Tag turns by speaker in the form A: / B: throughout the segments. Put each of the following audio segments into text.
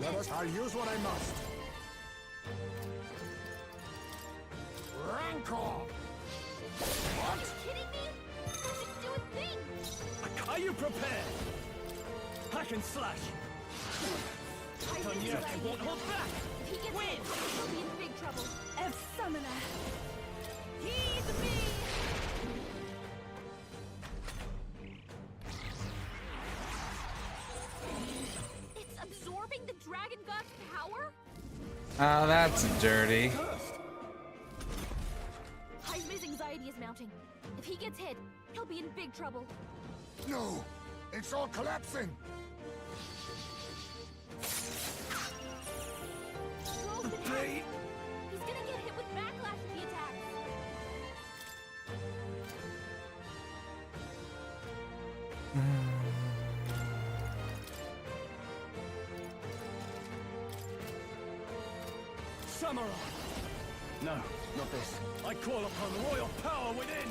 A: I'll use what I must. Rancor!
B: Are you kidding me? That didn't do a thing!
C: Are you prepared? Hack and slash. Done yet. I won't hold back.
B: If he gets hit, he'll be in big trouble.
D: F-Summoner. Heed me!
B: It's absorbing the Dragon God's power?
E: Oh, that's dirty.
B: Haizume's anxiety is mounting. If he gets hit, he'll be in big trouble.
A: No! It's all collapsing!
B: Scroll's been hacked. He's gonna get hit with backlash if he attacks.
C: Samurai! No, not this. I call upon the royal power within!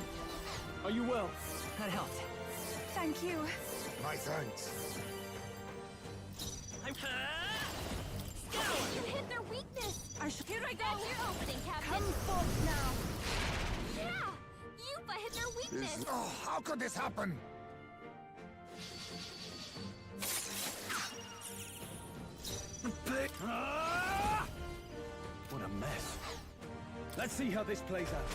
C: Are you well? That helped.
D: Thank you.
A: My thanks.
B: You hit their weakness!
D: Here I go!
B: That's your opening, Captain!
D: Come forth now!
B: Yeah! Yupa hit their weakness!
A: Oh, how could this happen?
C: What a mess. Let's see how this plays out.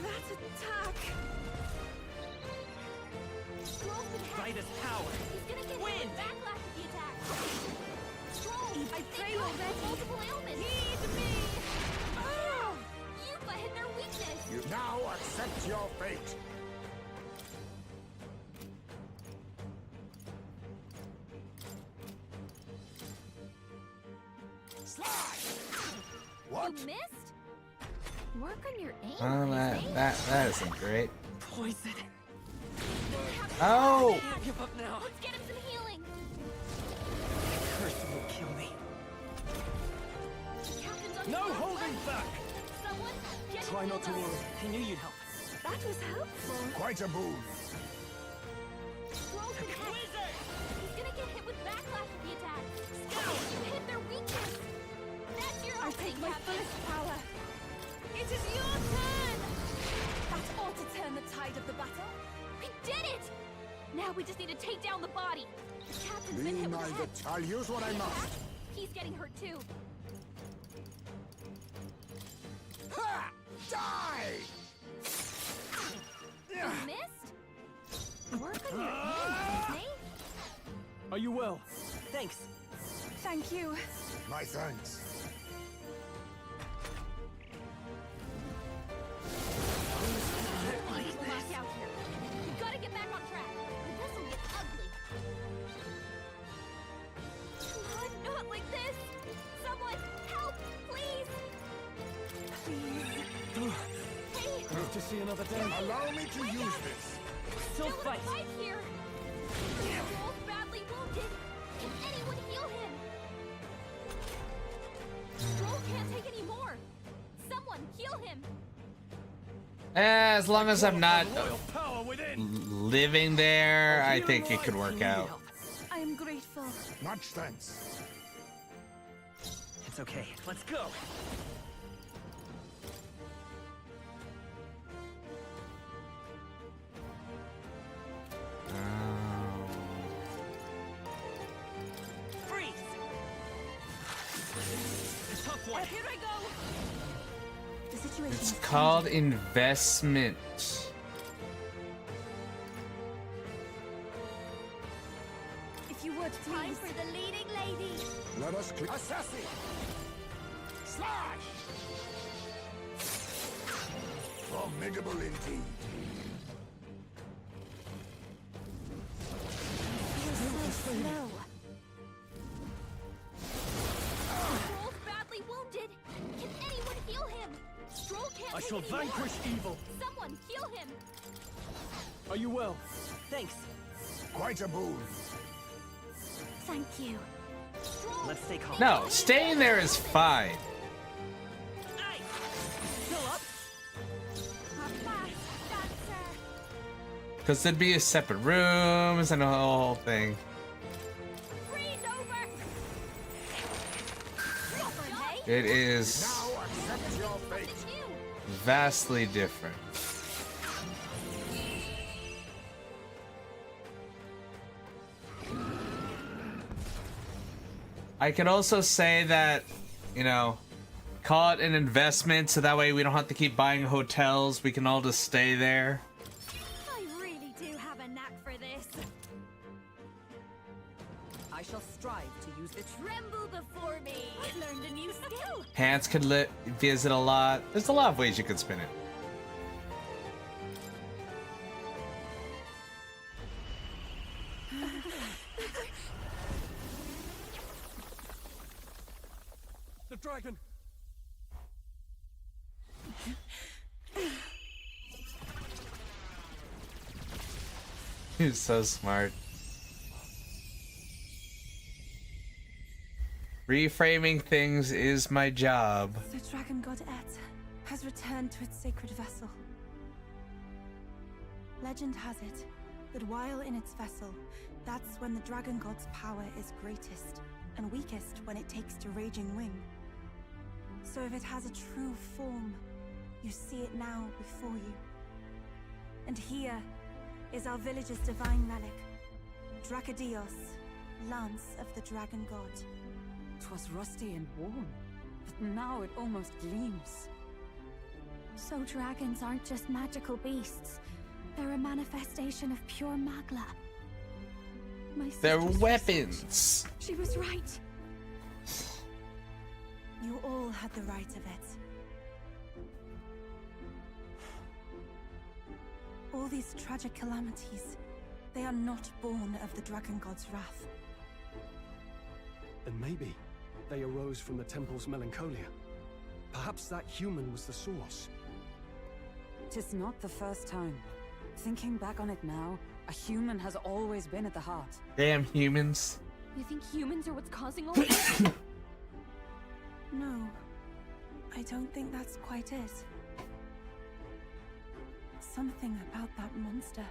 D: That attack!
B: Scroll's been hacked.
C: By this power.
B: He's gonna get hit with backlash if he attacks. Scroll!
D: I pray already.
B: Multiple ailments!
D: Heed me!
B: Oh! Yupa hit their weakness!
A: You now accept your fate. Slide! What?
B: You missed? Work on your aim.
E: Oh, that isn't great.
D: Poison.
E: Oh!
C: Can't give up now.
B: Let's get him some healing.
C: Curse will kill me.
B: The captain's on
C: No
B: his front
C: holding
B: line.
C: back!
B: Someone get
C: Try
B: him
C: not to
B: healed
C: worry.
B: up.
C: I knew you'd help.
D: That was helpful.
A: Quite a boon.
B: Scroll's been hacked. He's gonna get hit with backlash if he attacks. You hit their weakness. That's your
D: I
B: opening,
D: take my
B: Captain.
D: fullest power. It is your turn! That ought to turn the tide of the battle.
B: We did it! Now we just need to take down the body. The captain's been
A: Be
B: hit with a
A: minded.
B: head.
A: I'll use what I must.
B: He's getting hurt too.
A: Ha! Die!
B: You missed? Work on your aim, Disney.
C: Are you well? Thanks.
D: Thank you.
A: My thanks.
B: People locked out here. We gotta get back on track. Or this'll get ugly. Not like this! Someone, help, please!
D: Please.
B: Hey,
C: Hope to see another day.
A: Allow me to use this.
C: Still
B: still in
C: fight.
B: a fight here! Joel's badly wounded! Can anyone heal him? Stroll can't take any more! Someone heal him!
E: As long as I'm not
C: Royal power within.
E: living there, I think it could work out.
D: I am grateful.
A: Much thanks.
C: It's okay. Let's go. Freeze. The tough one.
D: Here I go. The situation
E: It's
D: is
E: called investment.
D: If you would,
B: Time
D: please.
B: for the leading lady!
A: Let us clear. Assassin! Slash! Formidable indeed.
D: You're so slow.
B: Stroll's badly wounded! Can anyone heal him? Stroll can't
C: I
B: take
C: shall
B: any more.
C: vanquish evil.
B: Someone heal him!
C: Are you well? Thanks.
A: Quite a boon.
D: Thank you.
B: Stroll,
C: Let's stay calm.
E: No, staying there is fine.
C: Still up?
E: Because there'd be separate rooms and a whole thing.
B: Freeze over!
E: It is
A: Now accept your fate.
B: It's you!
E: vastly different. I could also say that, you know, call it an investment so that way we don't have to keep buying hotels. We can all just stay there.
D: I really do have a knack for this.
F: I shall strive to use the
B: Tremble before me!
D: I've learned a new skill.
E: Hands could visit a lot. There's a lot of ways you could spin it.
C: The dragon!
E: He's so smart. Reframing things is my job.
D: The dragon god Et has returned to its sacred vessel. Legend has it that while in its vessel, that's when the dragon god's power is greatest and weakest when it takes to raging wing. So if it has a true form, you see it now before you. And here is our village's divine relic, Dracodios, Lance of the Dragon God.
F: 'Twas rusty and worn, but now it almost gleams.
B: So dragons aren't just magical beasts. They're a manifestation of pure magla. My
E: They're
B: sister's
E: weapons.
B: research. She was right.
D: You all had the right of it. All these tragic calamities, they are not born of the dragon god's wrath.
G: Then maybe they arose from the temple's melancholia. Perhaps that human was the source.
F: 'Tis not the first time. Thinking back on it now, a human has always been at the heart.
E: Damn humans.
B: You think humans are what's causing all this?
D: No, I don't think that's quite it. Something about that monster.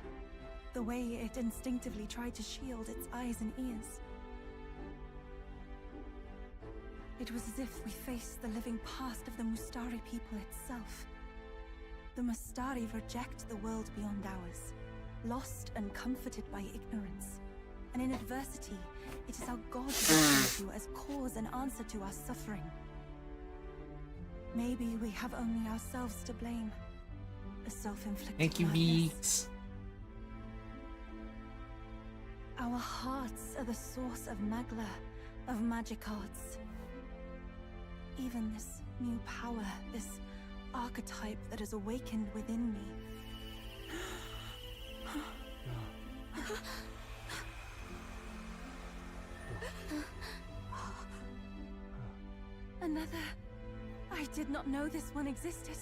D: The way it instinctively tried to shield its eyes and ears. It was as if we faced the living past of the Mustari people itself. The Mustari reject the world beyond ours, lost and comforted by ignorance. And in adversity, it is our God we turn to as cause and answer to our suffering. Maybe we have only ourselves to blame. A self-inflicted
E: Thank you,
D: madness.
E: Beats.
D: Our hearts are the source of Magla, of magic arts. Even this new power, this archetype that has awakened within me. Another. I did not know this one existed.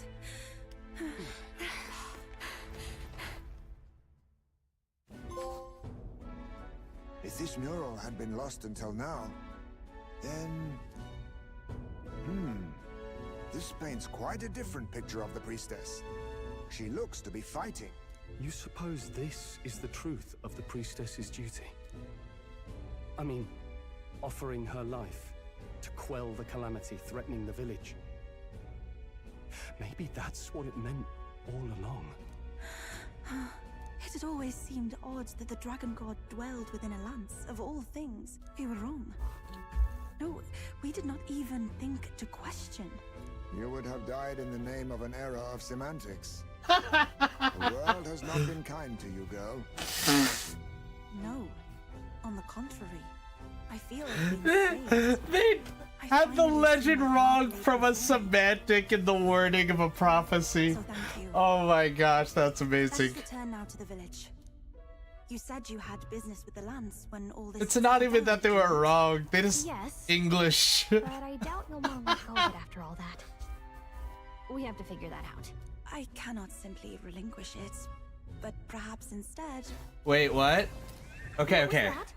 A: If this mural had been lost until now, then... This paints quite a different picture of the priestess. She looks to be fighting.
G: You suppose this is the truth of the priestess's duty? I mean, offering her life to quell the calamity threatening the village. Maybe that's what it meant all along.
D: It had always seemed odd that the dragon god dwelled within a lance, of all things. We were wrong. No, we did not even think to question.
A: You would have died in the name of an era of semantics. The world has not been kind to you, girl.
D: No. On the contrary, I feel it's been saved.
E: They
D: I
E: had the
D: finally
E: legend
D: see my
E: wrong
D: family
E: from a
D: again.
E: semantic in the wording of a prophecy.
D: So thank you.
E: Oh my gosh, that's amazing.
D: Let's return now to the village. You said you had business with the lance when all this.
E: It's not even that they were wrong. They just
B: Yes.
E: English.
B: But I doubt you'll want to let go of it after all that. We have to figure that out.
D: I cannot simply relinquish it, but perhaps instead.
E: Wait, what? Okay,
B: What was
E: okay.
B: that?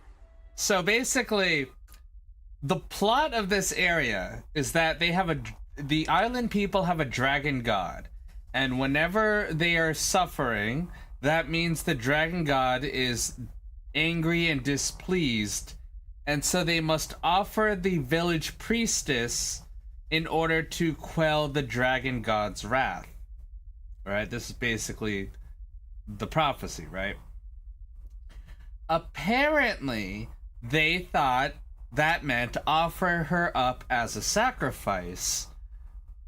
E: So basically, the plot of this area is that they have the island people have a dragon god, and whenever they are suffering, that means the dragon god is angry and displeased, and so they must offer the village priestess in order to quell the dragon god's wrath. Right? This is basically the prophecy, right? Apparently, they thought that meant offer her up as a sacrifice,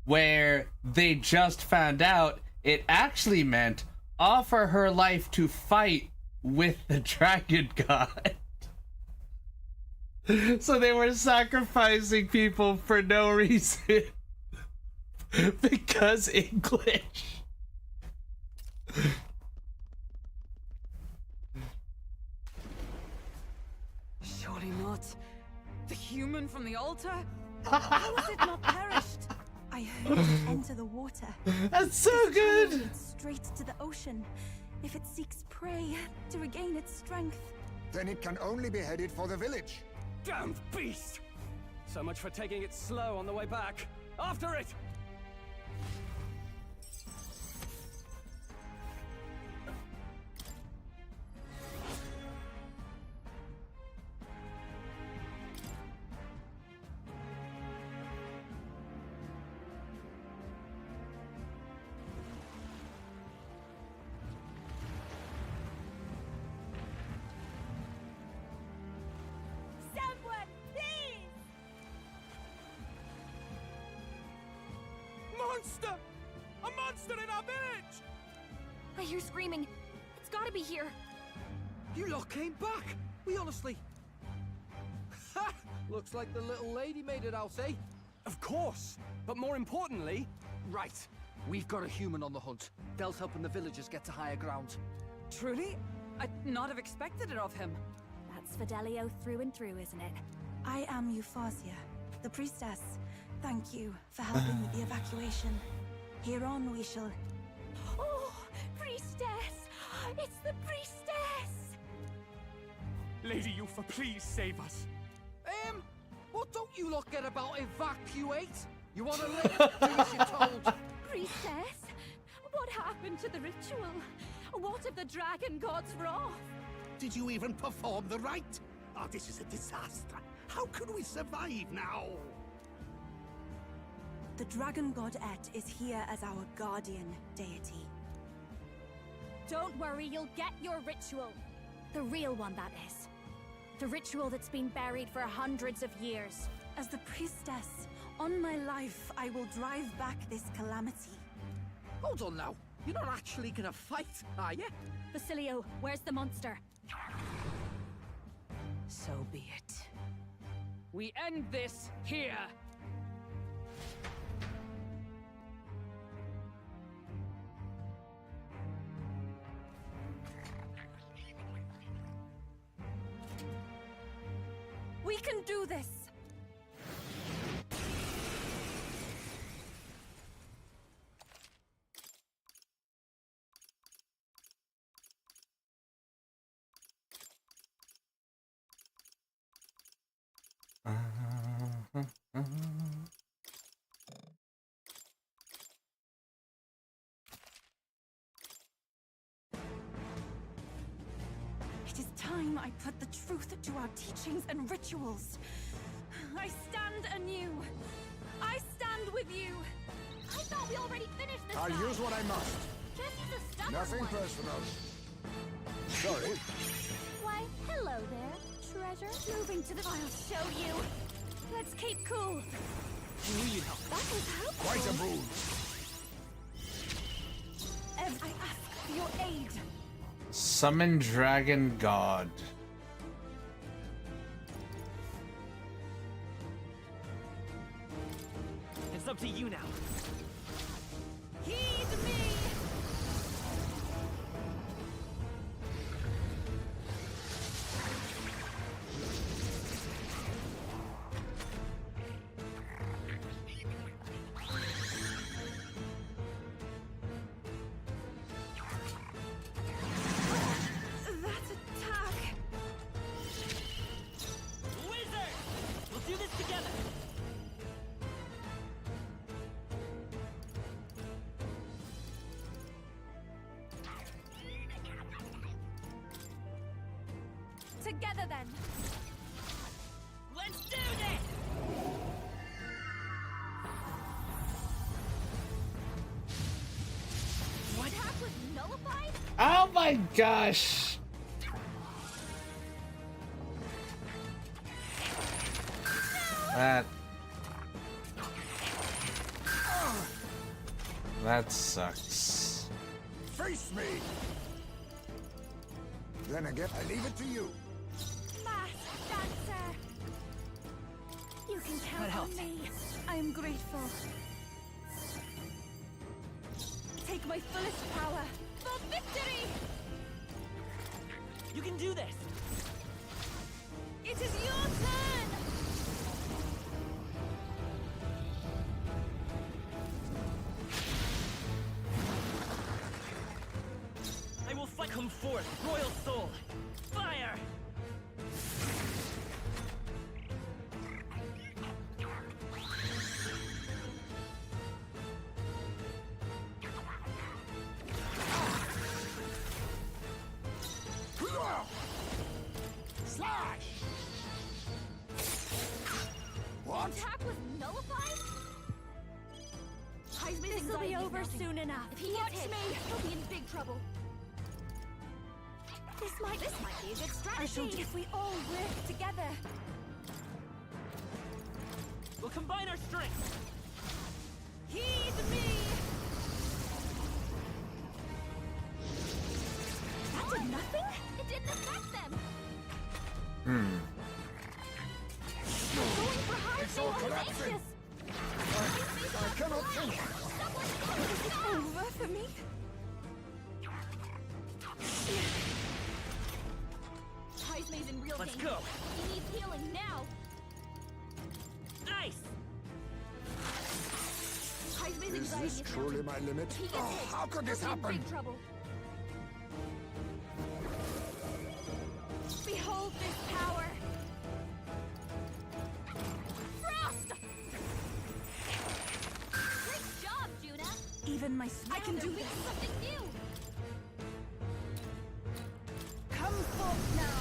E: where they just found out it actually meant offer her life to fight with the dragon god. So they were sacrificing people for no reason. Because English.
F: Surely not. The human from the altar?
D: How has it not perished? I heard it enter the water.
E: That's so
D: This
E: good.
D: child leads straight to the ocean. If it seeks prey to regain its strength.
A: Then it can only be headed for the village.
G: Damned beast! So much for taking it slow on the way back. After it!
B: Someone, please!
C: Monster! A monster in our village!
B: I hear screaming. It's gotta be here.
H: You lot came back! We honestly... Ha! Looks like the little lady made it out, eh?
G: Of course! But more importantly...
H: Right. We've got a human on the hunt. Del's helping the villagers get to higher ground.
F: Truly? I'd not have expected it of him.
B: That's Fidelio through and through, isn't it?
D: I am Euphasia, the priestess. Thank you for helping with the evacuation. Here on we shall...
B: Oh, priestess! It's the priestess!
C: Lady Yufa, please save us.
H: What don't you lot get about evacuate? You want to live? Do as you're told.
B: Priestess? What happened to the ritual? What of the dragon god's wrath?
I: Did you even perform the rite? Oh, this is a disaster. How can we survive now?
D: The dragon god Et is here as our guardian deity.
B: Don't worry, you'll get your ritual. The real one, that is. The ritual that's been buried for hundreds of years.
D: As the priestess, on my life, I will drive back this calamity.
H: Hold on now. You're not actually gonna fight, are you?
B: Basilio, where's the monster?
F: So be it. We end this here.
D: We can do this! It is time I put the truth to our teachings and rituals. I stand anew. I stand with you.
B: I thought we already finished this
A: I'll
B: guy.
A: use what I must.
B: Jesse's a stubborn
A: Nothing
B: one.
A: personal. Sorry.
B: Why, hello there, treasure. Moving to the... I'll show you. Let's keep cool. That was helpful.
A: Quite a move.
D: Ev, I ask for your aid.
E: Summon dragon god.
C: It's up to you now.
B: Heed me!
D: That attack.
B: Together then.
C: Let's do this!
B: What attack was nullified?
E: Oh my gosh! That sucks.
A: Face me! Then again, I leave it to you.
B: Masked dancer. You can count
C: That
B: on
C: helped.
B: me. I am grateful. Take my fullest power for victory.
C: You can do this!
B: It is your turn.
C: I will fight. Come forth, royal soul! Fire!
A: Slash! What?
B: Attack was nullified? This will be over soon enough. If he gets hit, he'll be in big trouble. This might be a good strategy.
D: I shall do if we all work together.
C: We'll combine our strength!
B: Heed me. That did nothing? It didn't affect them. Going for high
A: It's all collapsing. I cannot think.
D: Is it over for me?
B: Heismay's in real
C: Let's
B: danger.
C: go.
B: He needs healing now.
C: Ice!
B: Heismay's
A: Is
B: anxiety
A: this
B: is
A: truly
B: mounting.
A: my limit?
B: If he gets
A: Oh,
B: hit,
A: how could this
B: he'll be in
A: happen?
B: big trouble. Behold this power. Frost! Great job, Juna.
D: Even my I can do this.
B: Something new.
D: Come forth now.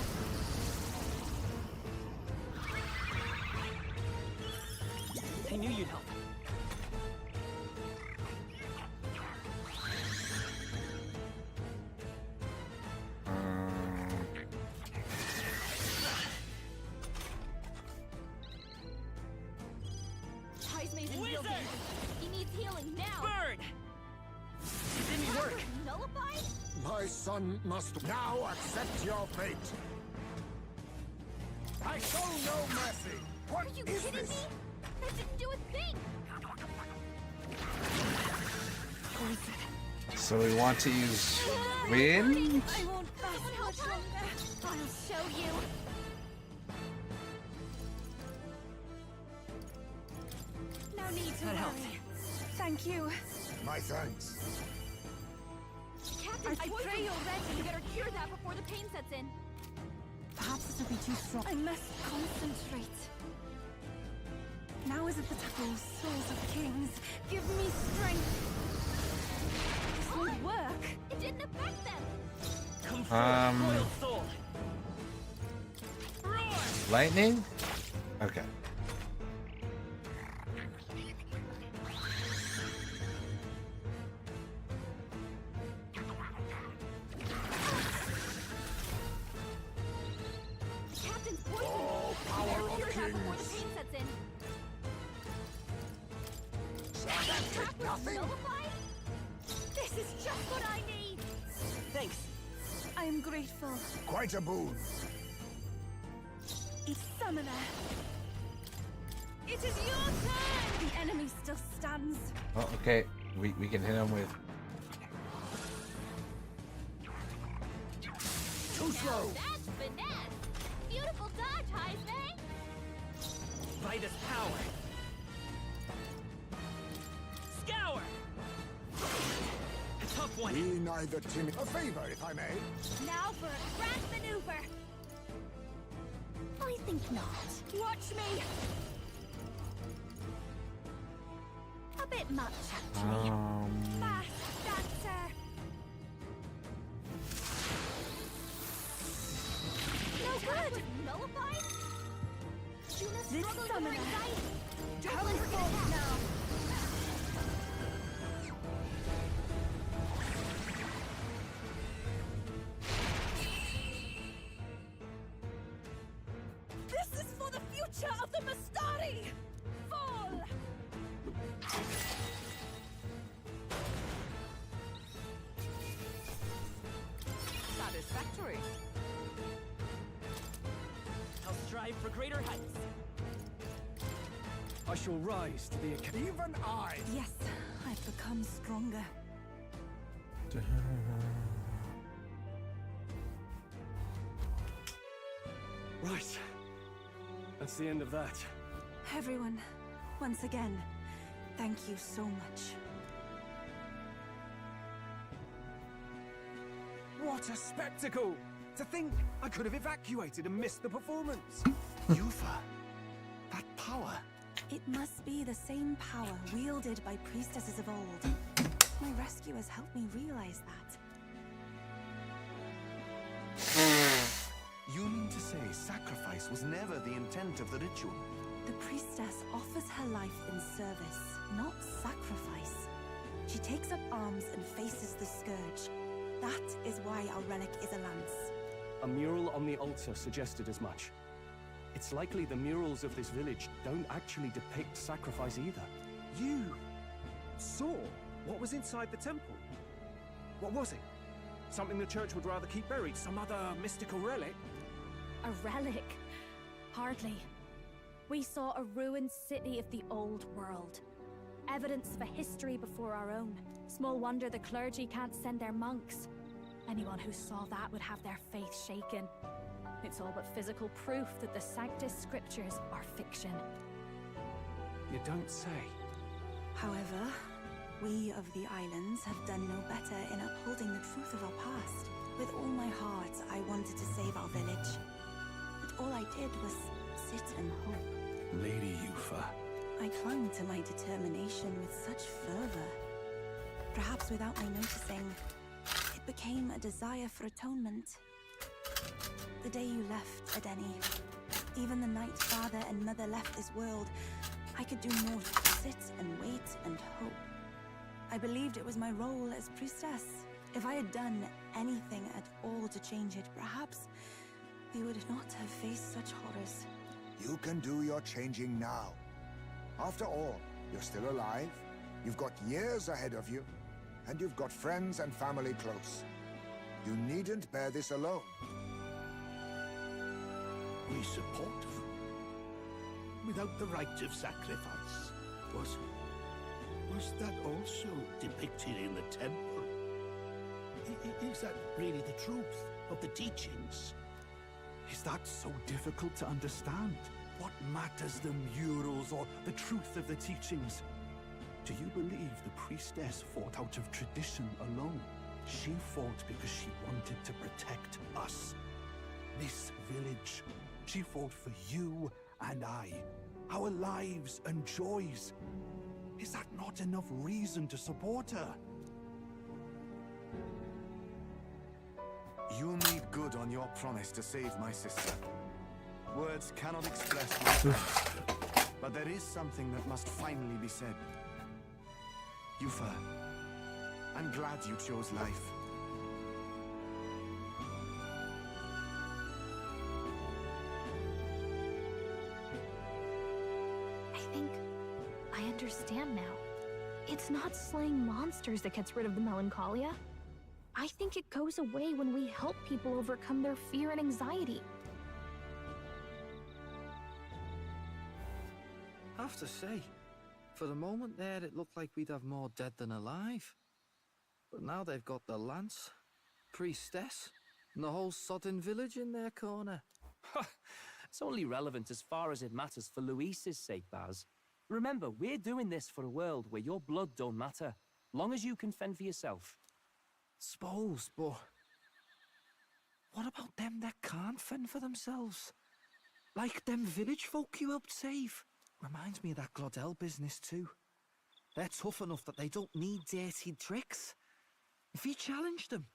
C: I knew you'd help.
B: Heismay's in real
C: Wizard!
B: danger. He needs healing now.
C: Burn! It didn't work!
B: Nullified?
A: My son must now accept your fate. I show no mercy. What
B: Are you
A: is
B: kidding
A: this?
B: me? That didn't do a thing.
E: So we want to use wind?
D: I won't last much longer.
B: I'll show you.
D: No need to
C: That helped.
D: worry. Thank you.
A: My thanks.
B: Captain,
D: I
B: poisoned.
D: pray you're ready.
B: You better cure that before the pain sets in.
D: Perhaps this will be too strong. I must concentrate. Now is it the time, souls of kings. Give me strength. This will work.
B: It didn't affect them.
C: Come forth, royal soul! Roar!
E: Lightning? Okay.
B: The captain's poisoned.
A: Oh,
B: You
A: power
B: better
A: of
B: cure that before the
A: kings.
B: pain sets in.
A: So that
B: Attack
A: did
B: was
A: nothing?
B: nullified? This is just what I need.
C: Thanks!
D: I am grateful.
A: Quite a boon.
D: It's summoner.
B: It is your turn.
D: The enemy still stands.
E: Oh, okay. We can hit him with.
A: Too slow.
B: That's finesse. Beautiful dodge, Heisman.
C: By this power! Scour! A tough one!
A: Be neither timid. A favor, if I may.
B: Now for a grand maneuver. I think not.
D: Watch me.
B: A bit much, actually.
D: Masked dancer.
B: No good.
F: satisfactory.
C: I'll strive for greater heights.
G: I shall rise to the occasion.
I: Even I!
D: Yes, I've become stronger.
G: Right. That's the end of that.
D: Everyone, once again, thank you so much.
J: What a spectacle! To think I could have evacuated and missed the performance. Yufa, that power.
D: It must be the same power wielded by priestesses of old. My rescuers helped me realize that.
J: You mean to say sacrifice was never the intent of the ritual?
D: The priestess offers her life in service, not sacrifice. She takes up arms and faces the scourge. That is why our relic is a lance.
G: A mural on the altar suggested as much. It's likely the murals of this village don't actually depict sacrifice either.
J: You saw what was inside the temple? What was it? Something the church would rather keep buried? Some other mystical relic?
B: A relic? Hardly. We saw a ruined city of the old world. Evidence of a history before our own. Small wonder the clergy can't send their monks. Anyone who saw that would have their faith shaken. It's all but physical proof that the Sanctus Scriptures are fiction.
J: You don't say.
D: However, we of the islands have done no better in upholding the truth of our past. With all my heart, I wanted to save our village. But all I did was sit and hope.
J: Lady Yufa.
D: I clung to my determination with such fervor. Perhaps without my noticing, it became a desire for atonement. The day you left, Adeni, even the night father and mother left this world, I could do more than sit and wait and hope. I believed it was my role as priestess. If I had done anything at all to change it, perhaps we would not have faced such horrors.
A: You can do your changing now. After all, you're still alive, you've got years ahead of you, and you've got friends and family close. You needn't bear this alone.
I: We support them. Without the rite of sacrifice. Was that also depicted in the temple? Is that really the truth of the teachings?
J: Is that so difficult to understand? What matters the murals or the truth of the teachings? Do you believe the priestess fought out of tradition alone? She fought because she wanted to protect us. This village. She fought for you and I. Our lives and joys. Is that not enough reason to support her? You made good on your promise to save my sister. Words cannot express my thanks, but there is something that must finally be said. Yufa, I'm glad you chose life.
B: I think I understand now. It's not slaying monsters that gets rid of the melancholia. I think it goes away when we help people overcome their fear and anxiety.
H: I have to say, for the moment there, it looked like we'd have more dead than alive. But now they've got the lance, priestess, and the whole sodden village in their corner.
C: It's only relevant as far as it matters for Luis's sake, Baz. Remember, we're doing this for a world where your blood don't matter, long as you can fend for yourself.
H: Suppose, but what about them that can't fend for themselves? Like them village folk you helped save. Reminds me of that Glodell business too. They're tough enough that they don't need dirty tricks. If you challenged them,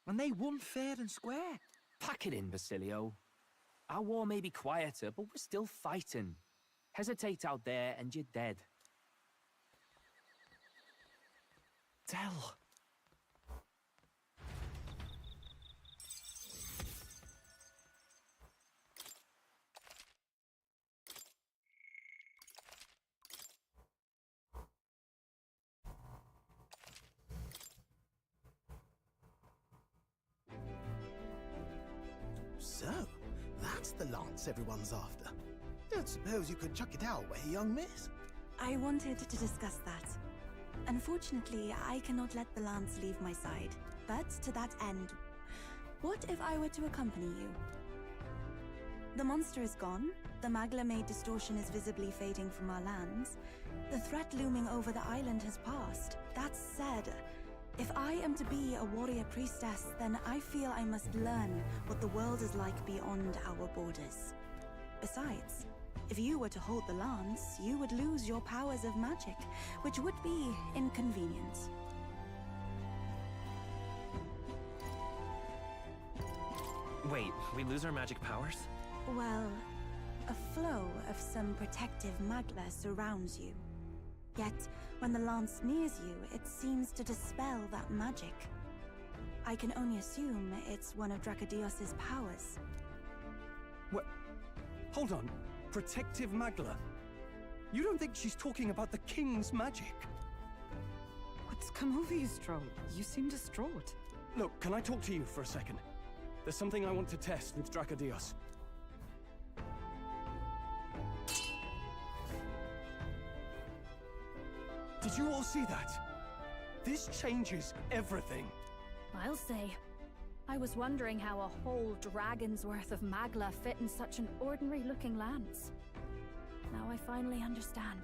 H: and they won fair and square.
C: Pack it in, Basilio. Our war may be quieter, but we're still fighting. Hesitate out there and you're dead.
H: Del.
I: That's the lance everyone's after. Don't suppose you could chuck it our way, young miss?
D: I wanted to discuss that. Unfortunately, I cannot let the lance leave my side. But to that end, what if I were to accompany you? The monster is gone. The Magla-made distortion is visibly fading from our lands. The threat looming over the island has passed. That said, if I am to be a warrior priestess, then I feel I must learn what the world is like beyond our borders. Besides, if you were to hold the lance, you would lose your powers of magic, which would be inconvenient.
K: Wait, we lose our magic powers?
D: Well, a flow of some protective magla surrounds you. Yet, when the lance nears you, it seems to dispel that magic. I can only assume it's one of Dracodios's powers.
G: What? Hold on. Protective Magla? You don't think she's talking about the king's magic?
F: What's come over you, Stroll? You seem distraught.
G: Look, can I talk to you for a second? There's something I want to test with Dracodios. Did you all see that? This changes everything.
B: I'll say. I was wondering how a whole dragon's worth of magla fit in such an ordinary-looking lance. Now I finally understand.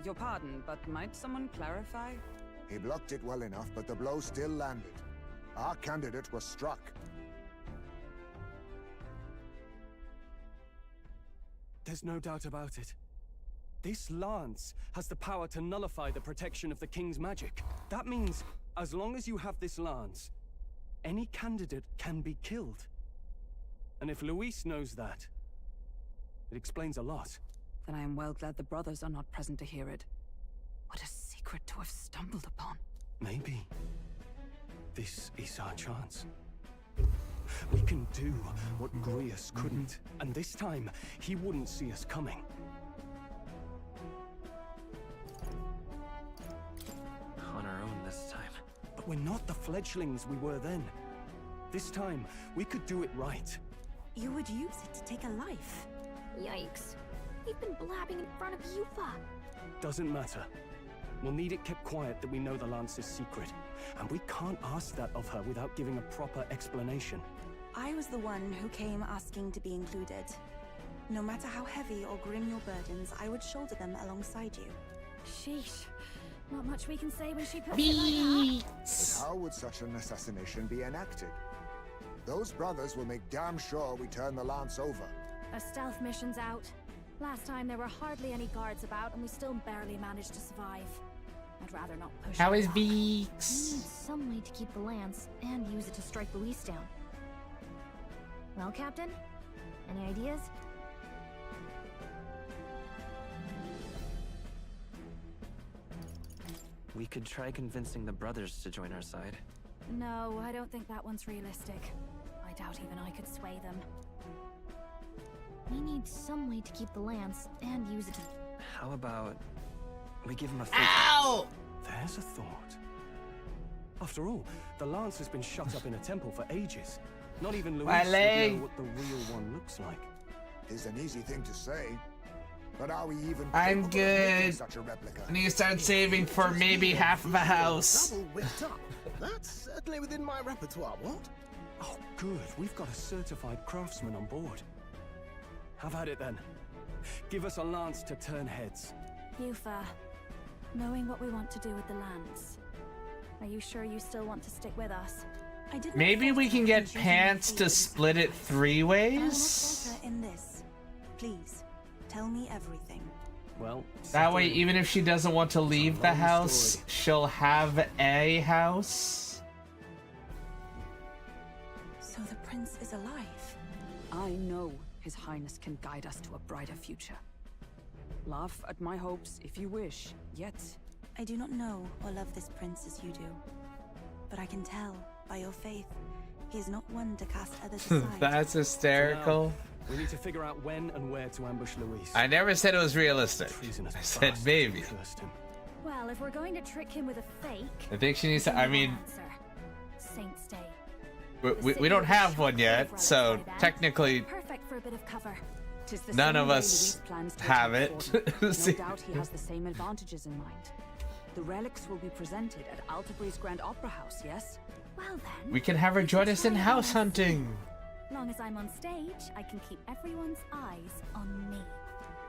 F: Your pardon, but might someone clarify?
A: He blocked it well enough, but the blow still landed. Our candidate was struck.
G: There's no doubt about it. This lance has the power to nullify the protection of the king's magic. That means, as long as you have this lance, any candidate can be killed. And if Luis knows that, it explains a lot.
F: Then I am well glad the brothers are not present to hear it. What a secret to have stumbled upon.
G: Maybe this is our chance. We can do what Grius couldn't, and this time, he wouldn't see us coming.
K: On our own this time.
G: But we're not the fledglings we were then. This time, we could do it right.
D: You would use it to take a life.
B: Yikes. We've been blabbing in front of Yufa.
G: Doesn't matter. We'll need it kept quiet that we know the lance is secret. And we can't ask that of her without giving a proper explanation.
D: I was the one who came asking to be included. No matter how heavy or grim your burdens, I would shoulder them alongside you.
B: Sheesh. Not much we can say when she puts it like that.
A: But how would such an assassination be enacted? Those brothers will make damn sure we turn the lance over.
B: A stealth mission's out. Last time there were hardly any guards about and we still barely managed to survive. I'd rather not push
E: How
B: it
E: is
B: back.
E: Beaks?
B: We need some way to keep the lance and use it to strike Luis down. Well, Captain? Any ideas?
K: We could try convincing the brothers to join our side.
B: No, I don't think that one's realistic. I doubt even I could sway them. We need some way to keep the lance and use it to...
K: How about we give him a fake...
E: Ow!
G: There's a thought. After all, the lance has been shut up in a temple for ages. Not even Luis would know what the real one looks like.
A: It's an easy thing to say, but are we even
E: I'm
A: capable of making
E: good.
A: such a replica?
E: I need to start saving for maybe half of a house.
I: Double whipped up. That's certainly within my repertoire, what?
G: Oh, good. We've got a certified craftsman on board. Have at it then. Give us a lance to turn heads.
B: Yufa, knowing what we want to do with the lance, are you sure you still want to stick with us?
D: I did not
E: Maybe
D: force
E: we
D: you
E: can
D: from
E: get
D: choosing
E: Pants
D: your
E: to
D: fate
E: split it
D: sacrifice.
E: 3
D: I will not
E: ways.
D: falter in this. Please, tell me everything.
G: Well,
E: That way,
G: settle in.
E: even if she doesn't want to leave the
G: long
E: house,
G: story.
E: she'll have a house.
D: So the prince is alive.
F: I know His Highness can guide us to a brighter future. Laugh at my hopes if you wish, yet...
D: I do not know or love this prince as you do. But I can tell, by your faith, he is not one to cast others aside.
E: That's hysterical.
G: We need to figure out when and where to ambush Luis.
E: I never said it was realistic.
G: Treasonous
E: I said
G: bastards
E: maybe.
G: who cursed him.
B: Well, if we're going to trick him with a fake...
E: I think she needs to. I mean,
B: answer. Saint's Day.
E: we don't have one yet, so technically,
B: Perfect for a bit of cover.
F: 'Tis the
E: None
F: same
E: of
F: way
E: us
F: Luis plans to
E: have
F: attack
E: it.
F: Fordham.
E: See?
F: No doubt he has the same advantages in mind. The relics will be presented at Altabree's Grand Opera House, yes?
B: Well then.
E: We can have her join us in
B: try
E: house
B: and see.
E: hunting.
B: Long as I'm on stage, I can keep everyone's eyes on me.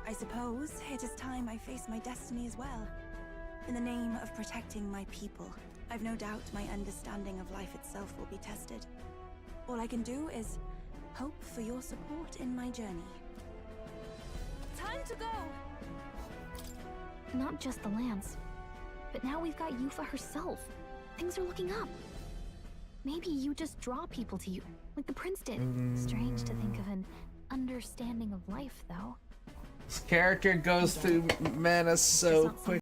D: I suppose it is time I face my destiny as well. In the name of protecting my people, I've no doubt my understanding of life itself will be tested. All I can do is hope for your support in my journey.
B: Time to go! Not just the lance, but now we've got Yufa herself. Things are looking up. Maybe you just draw people to you, like the prince did. Strange to think of an understanding of life, though.
E: This character goes through mana so quick.